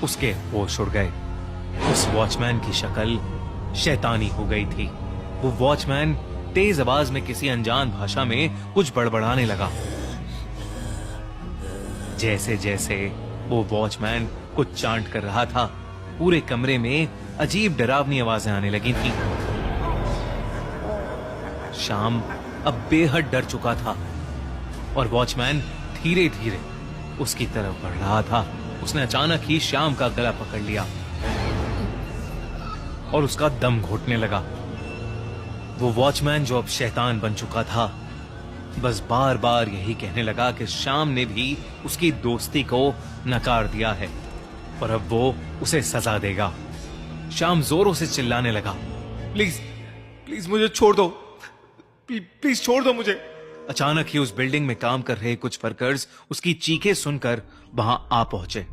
उसके होश उड़ गए। उस वॉचमैन की शक्ल शैतानी हो गई थी। वो वॉचमैन तेज आवाज में किसी अनजान भाषा में कुछ बड़बड़ाने लगा। जैसे जैसे वो वॉचमैन कुछ चांट कर रहा था, पूरे कमरे में अजीब डरावनी आवाजें आने लगी थी। श्याम अब बेहद डर चुका था और वॉचमैन धीरे धीरे उसकी तरफ बढ़ रहा था। उसने अचानक ही श्याम का गला पकड़ लिया और उसका दम घोटने लगा। वो वॉचमैन जो अब शैतान बन चुका था, बस बार बार यही कहने लगा कि श्याम ने भी उसकी दोस्ती को नकार दिया है और अब वो उसे सजा देगा। श्याम जोरों से चिल्लाने लगा, प्लीज प्लीज मुझे छोड़ दो, प्लीज छोड़ दो मुझे। अचानक ही उस बिल्डिंग में काम कर रहे कुछ वर्कर्स उसकी चीखें सुनकर वहां आ पहुंचे।